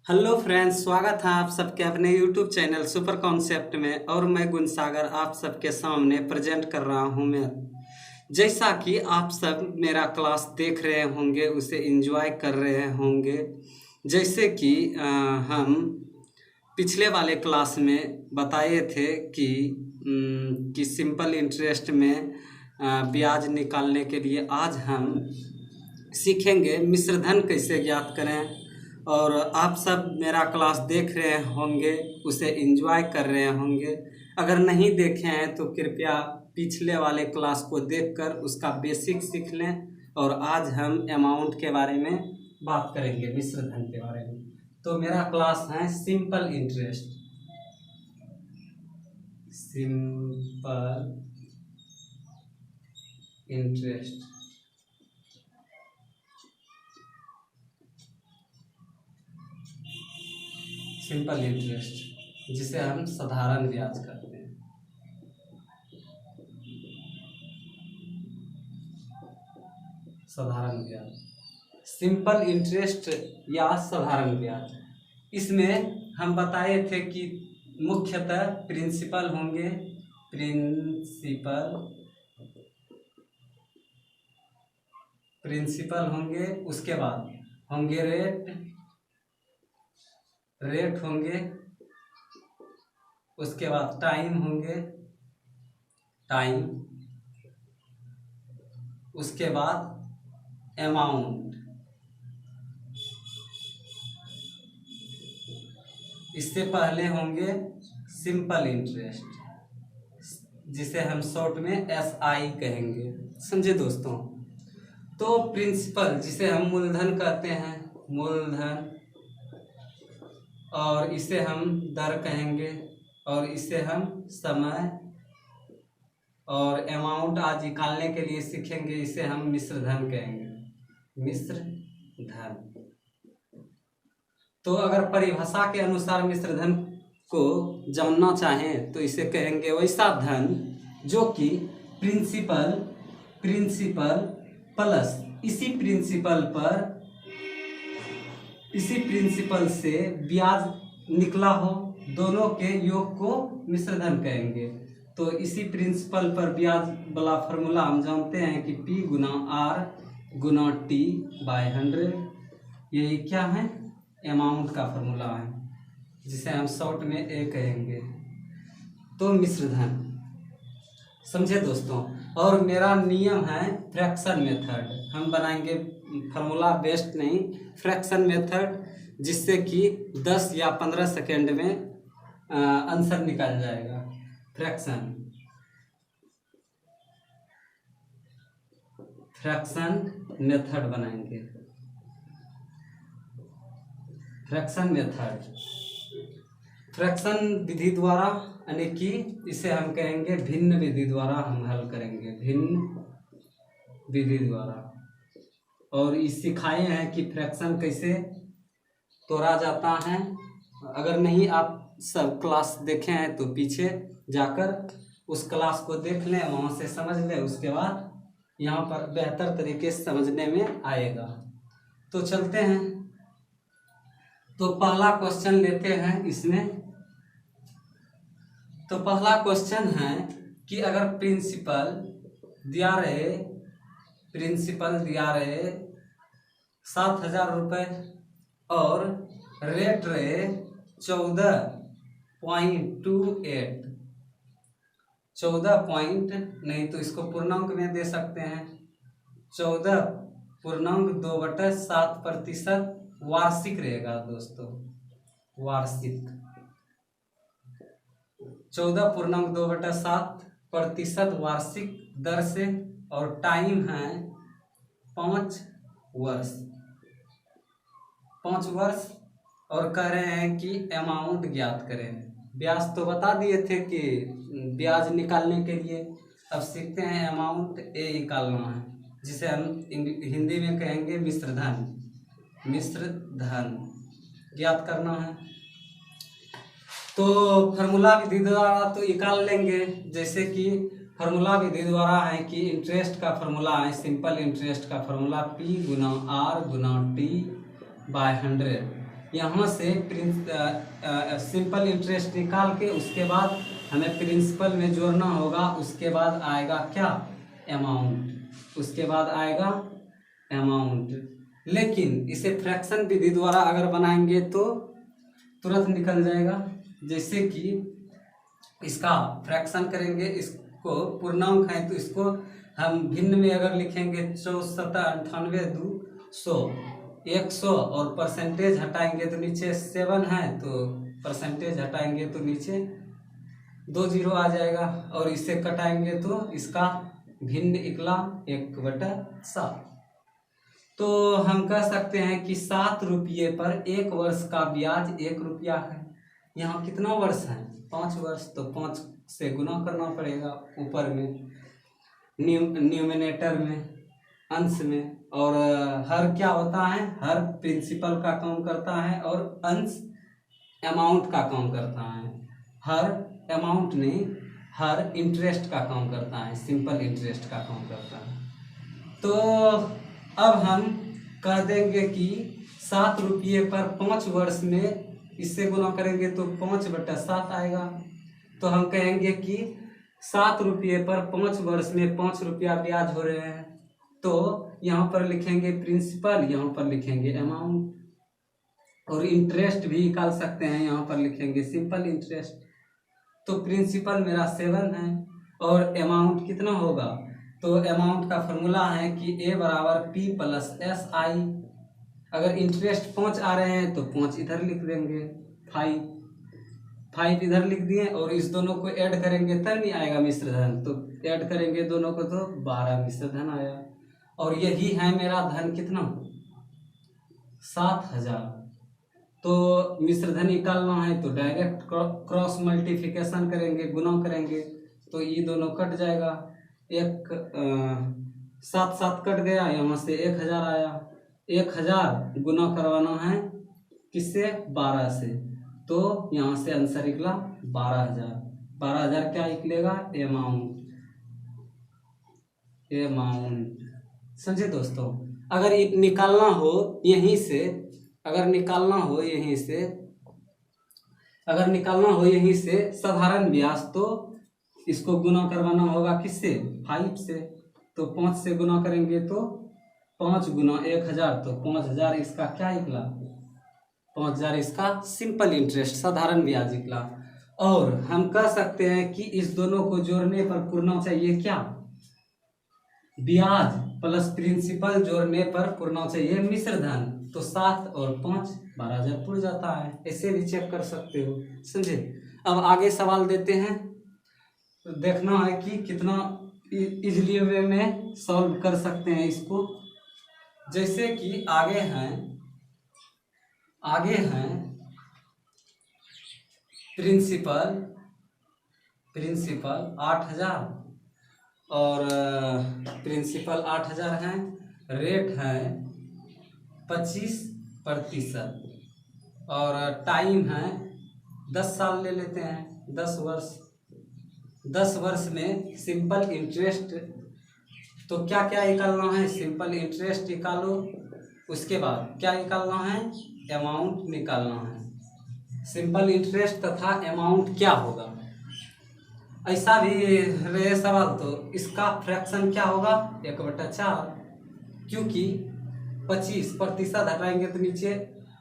Hello friends, स्वागत है आप सबके अपने यूट्यूब चैनल सुपर कॉन्सेप्ट में। और मैं गुणसागर आप सबके सामने प्रेजेंट कर रहा हूं। मैं जैसा कि आप सब मेरा क्लास देख रहे होंगे, उसे एंजॉय कर रहे होंगे। जैसे कि हम पिछले वाले क्लास में बताए थे कि सिंपल इंटरेस्ट में ब्याज निकालने के लिए आज हम सीखेंगे मिश्र धन कैसे ज्ञात करें। और आप सब मेरा क्लास देख रहे होंगे, उसे एंजॉय कर रहे होंगे। अगर नहीं देखे हैं तो कृपया पिछले वाले क्लास को देखकर उसका बेसिक सीख लें। और आज हम अमाउंट के बारे में बात करेंगे, मिश्र धन के बारे में। तो मेरा क्लास है simple interest. Simple interest simple interest जिसे हम साधारण ब्याज कहते हैं। साधारण ब्याज, सिंपल इंटरेस्ट या साधारण ब्याज, इसमें हम बताए थे कि मुख्यतः प्रिंसिपल होंगे। प्रिंसिपल होंगे, उसके बाद होंगे रेट होंगे, उसके बाद टाइम होंगे, उसके बाद अमाउंट। इससे पहले होंगे सिंपल इंटरेस्ट, जिसे हम शॉर्ट में SI कहेंगे। समझे दोस्तों? तो प्रिंसिपल जिसे हम मूलधन कहते हैं, मूलधन, और इसे हम दर कहेंगे, और इसे हम समय, और अमाउंट आज निकालने के लिए सीखेंगे, इसे हम मिश्र धन कहेंगे। मिश्र धन। तो अगर परिभाषा के अनुसार मिश्र धन को जानना चाहें तो इसे कहेंगे वैसा धन जो कि प्रिंसिपल प्लस इसी प्रिंसिपल से ब्याज निकला हो, दोनों के योग को मिश्र धन कहेंगे। तो इसी प्रिंसिपल पर ब्याज वाला फॉर्मूला हम जानते हैं कि P गुना R गुना T बाय 100। ये क्या है? अमाउंट का फॉर्मूला है, जिसे हम शॉर्ट में A कहेंगे। तो मिश्र धन, समझे दोस्तों? और मेरा नियम है फ्रैक्शन मेथड। हम बनाएंगे फार्मूला बेस्ड नहीं, फ्रैक्शन मेथड, जिससे कि 10 या 15 सेकेंड में आंसर निकल जाएगा। फ्रैक्शन मेथड बनाएंगे। फ्रैक्शन विधि द्वारा, यानी कि इसे हम कहेंगे भिन्न विधि द्वारा हम हल करेंगे, भिन्न विधि द्वारा। और इस सिखाए हैं कि फ्रैक्शन कैसे तोड़ा जाता है। अगर नहीं आप सब क्लास देखे हैं तो पीछे जाकर उस क्लास को देख लें, वहाँ से समझ लें, उसके बाद यहाँ पर बेहतर तरीके से समझने में आएगा। तो चलते हैं। तो पहला क्वेश्चन लेते हैं इसमें। तो पहला क्वेश्चन है कि अगर प्रिंसिपल दिया रहे 7,000 रुपये और रेट रहे 14.28, 14 नहीं तो इसको पूर्णांक में दे सकते हैं, 14.2/7% वार्षिक रहेगा दोस्तों, वार्षिक 14.2/7% वार्षिक दर से। और टाइम है 5 वर्ष। और कह रहे हैं कि अमाउंट ज्ञात करें। ब्याज तो बता दिए थे कि ब्याज निकालने के लिए, अब सीखते हैं अमाउंट A निकालना है, जिसे हम हिंदी में कहेंगे मिश्र धन ज्ञात करना है। तो फार्मूला विधि द्वारा तो निकाल लेंगे। जैसे कि फार्मूला विधि द्वारा है कि इंटरेस्ट का फार्मूला है, सिंपल इंटरेस्ट का फार्मूला P गुना R गुना T बाय 100। यहाँ से सिंपल इंटरेस्ट निकाल के उसके बाद हमें प्रिंसिपल में जोड़ना होगा। उसके बाद आएगा क्या, अमाउंट, उसके बाद आएगा अमाउंट। लेकिन इसे फ्रैक्शन विधि द्वारा अगर बनाएंगे तो तुरंत निकल जाएगा। जैसे कि इसका फ्रैक्शन करेंगे, इसको पूर्णांक है तो इसको हम भिन्न में अगर लिखेंगे 64 98 2 100 100 और परसेंटेज हटाएंगे तो नीचे 7 है तो परसेंटेज हटाएंगे तो नीचे 2 जीरो आ जाएगा। और इसे कटाएंगे तो इसका भिन्न निकला 1/7। तो हम कह सकते हैं कि 7 रुपये पर 1 वर्ष का ब्याज 1 रुपया है। यहाँ कितना वर्ष है, 5 वर्ष, तो 5 से गुना करना पड़ेगा ऊपर में न्यूमिनेटर में, अंश में। और हर क्या होता है, हर प्रिंसिपल का काम करता है और अंश अमाउंट का काम करता है। हर अमाउंट नहीं, हर इंटरेस्ट का काम करता है, सिंपल इंटरेस्ट का काम करता है। तो अब हम कह देंगे कि 7 रुपये पर 5 वर्ष में इससे गुना करेंगे तो 5/7 आएगा। तो हम कहेंगे कि 7 रुपये पर 5 वर्ष में 5 रुपया ब्याज हो रहे हैं। तो यहाँ पर लिखेंगे प्रिंसिपल, यहाँ पर लिखेंगे अमाउंट। और इंटरेस्ट भी निकाल सकते हैं, यहाँ पर लिखेंगे सिंपल इंटरेस्ट। तो प्रिंसिपल मेरा 7 है और अमाउंट कितना होगा, तो अमाउंट का फॉर्मूला है कि A = P + SI। अगर इंटरेस्ट 5 आ रहे हैं तो 5 इधर लिख देंगे, 5 इधर लिख दिए और इस दोनों को ऐड करेंगे तब नहीं आएगा मिश्र धन। तो ऐड करेंगे दोनों को तो 12 मिश्र धन आया। और यही है मेरा धन कितना, 7000। तो मिश्र धन निकालना है तो डायरेक्ट क्रॉस मल्टीप्लिकेशन करेंगे, गुना करेंगे तो ये दोनों कट जाएगा। 7 कट गया, यहाँ से 1000 आया। 1000 गुना करवाना है किससे, 12 से। तो यहाँ से आंसर निकला 12000। 12000 क्या निकलेगा, अमाउंट। समझे दोस्तों। अगर निकालना हो यहीं से, अगर निकालना हो यहीं से साधारण ब्याज, तो इसको गुना करवाना होगा किससे, 5 से। तो 5 से गुना करेंगे तो 5 × 1000 तो 5000 इसका क्या निकला, 5000 इसका सिंपल इंटरेस्ट साधारण ब्याज निकला। और हम कह सकते हैं कि इस दोनों को जोड़ने पर पुरना चाहिए क्या, ब्याज प्लस प्रिंसिपल जोड़ने पर पुरना चाहिए मिश्र धन। तो 7 और 5 12000 पुर जाता है। ऐसे भी चेक कर सकते हो, समझे। अब आगे सवाल देते हैं, तो देखना है कि कितना इजली वे में सॉल्व कर सकते हैं इसको। जैसे कि आगे हैं प्रिंसिपल 8000 और प्रिंसिपल 8000 है, रेट है 25% और टाइम है 10 साल ले लेते हैं, 10 वर्ष। 10 वर्ष में सिंपल इंटरेस्ट, तो क्या क्या निकालना है, सिंपल इंटरेस्ट निकालो। उसके बाद क्या निकालना है, अमाउंट निकालना है। सिंपल इंटरेस्ट तथा अमाउंट क्या होगा, ऐसा भी रहे सवाल तो इसका फ्रैक्शन क्या होगा, 1/4। क्योंकि 25% हटाएंगे तो नीचे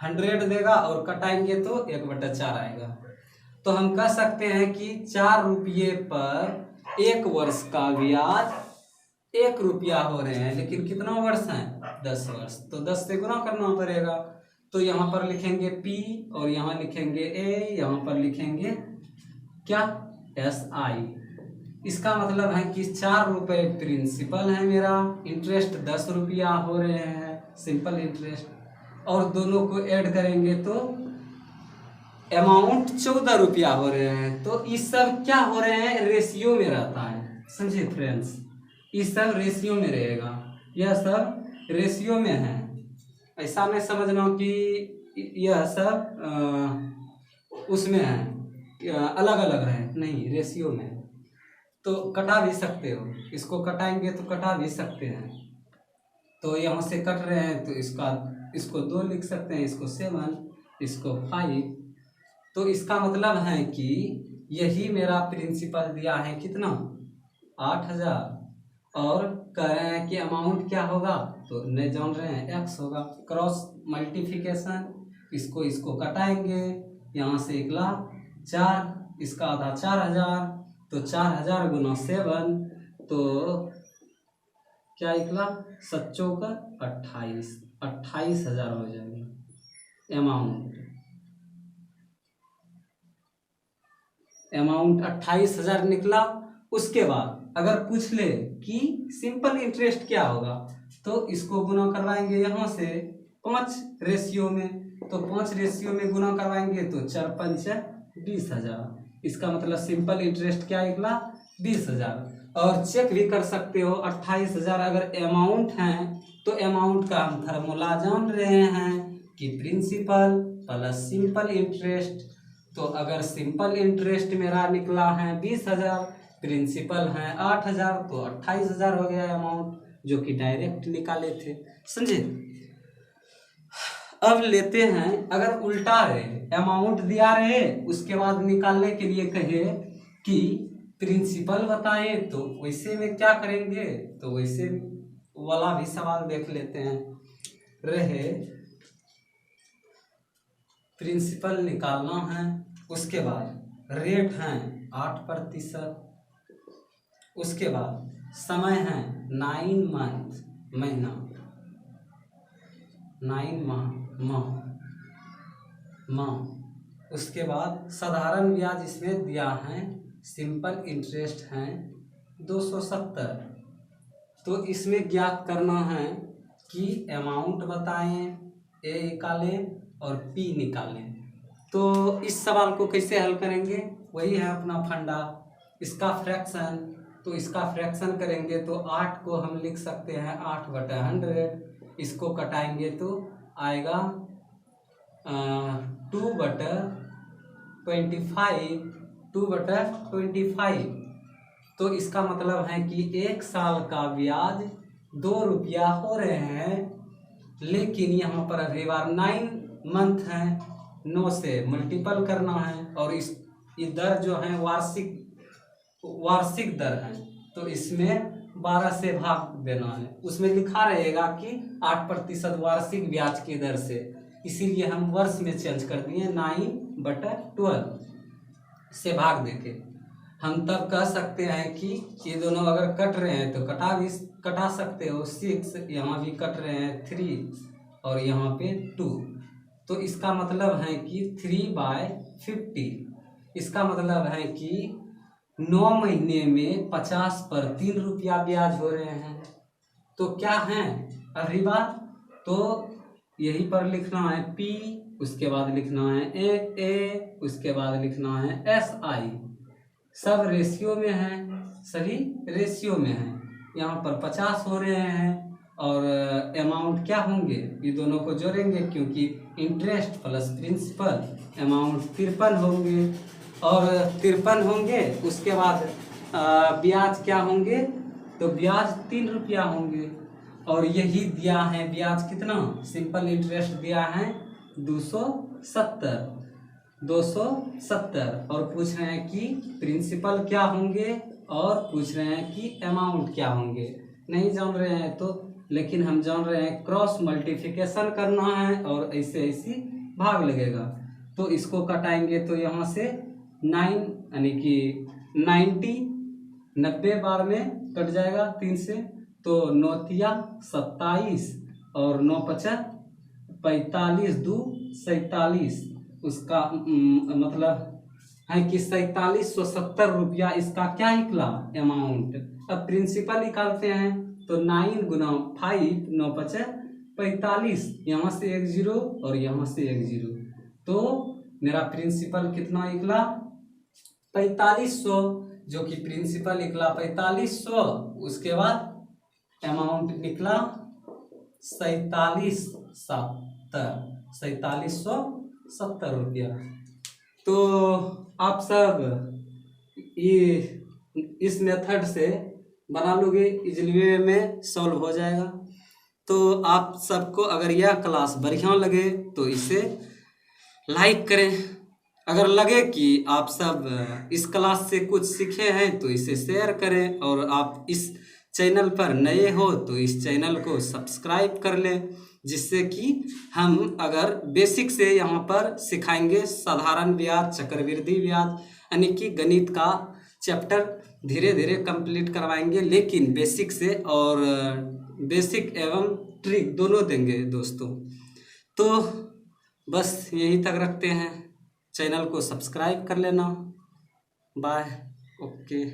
100 देगा और कटाएंगे तो 1/4 आएगा। तो हम कह सकते हैं कि 4 रुपये पर 1 वर्ष का ब्याज 1 रुपया हो रहे हैं। लेकिन कितना वर्ष है, 10 वर्ष। तो 10 से गुना करना पड़ेगा। तो यहाँ पर लिखेंगे P और यहाँ लिखेंगे A, यहाँ पर लिखेंगे क्या, SI। इसका मतलब है कि 4 रुपये प्रिंसिपल है मेरा, इंटरेस्ट 10 रुपया हो रहे हैं सिंपल इंटरेस्ट, और दोनों को ऐड करेंगे तो अमाउंट 14 रुपया हो रहे हैं। तो इस सब क्या हो रहे हैं, रेशियो में रहता है, समझे फ्रेंड्स। इस सब रेशियो में रहेगा, यह सब रेशियो में है। ऐसा नहीं समझना कि यह सब उसमें है, अलग अलग है, नहीं, रेशियो में। तो कटा भी सकते हो, इसको कटाएंगे तो कटा भी सकते हैं। तो यहाँ से कट रहे हैं तो इसको 2 लिख सकते हैं, इसको 7, इसको 5। तो इसका मतलब है कि यही मेरा प्रिंसिपल दिया है कितना, 8000। और कह रहे हैं कि अमाउंट क्या होगा, तो नहीं जान रहे हैं, x होगा। क्रॉस मल्टीप्लिकेशन, इसको कटाएंगे, यहाँ से 1,04,000, इसका आधा 4000, तो 4000 गुना 7, तो क्या निकला, 7×4 = 28,000 हो जाएगी अमाउंट 28,000 निकला। उसके बाद अगर पूछ ले कि सिंपल इंटरेस्ट क्या होगा, तो इसको गुना करवाएंगे यहाँ से 5 रेशियो में, तो 5 रेशियो में गुना करवाएंगे तो 4×5 = 20,000। इसका मतलब सिंपल इंटरेस्ट क्या निकला, 20,000। और चेक भी कर सकते हो, 28,000 अगर अमाउंट है तो अमाउंट का हम फार्मूला जान रहे हैं कि प्रिंसिपल प्लस सिंपल इंटरेस्ट। तो अगर सिंपल इंटरेस्ट मेरा निकला है 20,000, प्रिंसिपल है 8,000, तो 28,000 हो गया अमाउंट, जो कि डायरेक्ट निकाले थे। समझे। अब लेते हैं, अगर उल्टा रहे, अमाउंट दिया रहे, उसके बाद निकालने के लिए कहे कि प्रिंसिपल बताएं, तो वैसे में क्या करेंगे, तो वैसे वाला भी सवाल देख लेते हैं। रहे प्रिंसिपल निकालना है, उसके बाद रेट है 8%, उसके बाद समय है 9 मंथ, महीना 9 माह। उसके बाद साधारण ब्याज इसमें दिया है, सिंपल इंटरेस्ट है 270। तो इसमें ज्ञात करना है कि अमाउंट बताएं, ए निकालें और पी निकालें। तो इस सवाल को कैसे हल करेंगे, वही है अपना फंडा, इसका फ्रैक्शन। तो इसका फ्रैक्शन करेंगे तो 8 को हम लिख सकते हैं 8/100, इसको कटाएंगे तो आएगा 2/25। तो इसका मतलब है कि 1 साल का ब्याज 2 रुपया हो रहे हैं, लेकिन यहाँ पर अगली बार 9 मंथ है, 9 से मल्टीपल करना है, और ये दर जो है वार्षिक दर है, तो इसमें 12 से भाग देना है। उसमें लिखा रहेगा कि 8% वार्षिक ब्याज की दर से, इसीलिए हम वर्ष में चेंज कर दिए, 9/12 से भाग देके हम तब कह सकते हैं कि ये दोनों अगर कट रहे हैं तो कटा सकते हो, 6 यहाँ भी कट रहे हैं 3 और यहाँ पे 2, तो इसका मतलब है कि 3/50। इसका मतलब है कि 9 महीने में 50 पर 3 रुपया ब्याज हो रहे हैं। तो क्या है अगली बार, तो यहीं पर लिखना है P, उसके बाद लिखना है A, उसके बाद लिखना है SI। सब रेशियो में है, सभी रेशियो में है। यहाँ पर 50 हो रहे हैं और अमाउंट क्या होंगे, ये दोनों को जोड़ेंगे क्योंकि इंटरेस्ट प्लस प्रिंसिपल, अमाउंट 53 होंगे, और 53 होंगे। उसके बाद ब्याज क्या होंगे, तो ब्याज 3 रुपया होंगे, और यही दिया है ब्याज कितना, सिंपल इंटरेस्ट दिया है 270, और पूछ रहे हैं कि प्रिंसिपल क्या होंगे, और पूछ रहे हैं कि अमाउंट क्या होंगे। नहीं जान रहे हैं तो, लेकिन हम जान रहे हैं क्रॉस मल्टीप्लिकेशन करना है और ऐसे भाग लगेगा। तो इसको कटाएंगे तो यहाँ से 9 यानी कि 90 बार में कट जाएगा 3 से, तो 9×3 = 27 और 9×5 = 45, 2 = 47। उसका मतलब है कि 4770 रुपया इसका क्या निकला अमाउंट। अब प्रिंसिपल निकालते हैं तो 9 × 5, 9×5 = 45, यहाँ से 1 0 और यहाँ से 1 0, तो मेरा प्रिंसिपल कितना निकला 4500, जो कि प्रिंसिपल निकला 4500। उसके बाद अमाउंट निकला 4770 रुपया। तो आप सब ये इस मेथड से बना लोगे, इजली वे में सॉल्व हो जाएगा। तो आप सबको अगर यह क्लास बढ़िया लगे तो इसे लाइक करें। अगर लगे कि आप सब इस क्लास से कुछ सीखे हैं तो इसे शेयर करें, और आप इस चैनल पर नए हो तो इस चैनल को सब्सक्राइब कर लें, जिससे कि हम अगर बेसिक से यहाँ पर सिखाएंगे साधारण ब्याज, चक्रवृद्धि ब्याज, यानी कि गणित का चैप्टर धीरे धीरे कंप्लीट करवाएंगे, लेकिन बेसिक से, और बेसिक एवं ट्रिक दोनों देंगे दोस्तों। तो बस यही तक रखते हैं। चैनल को सब्सक्राइब कर लेना। बाय। ओके।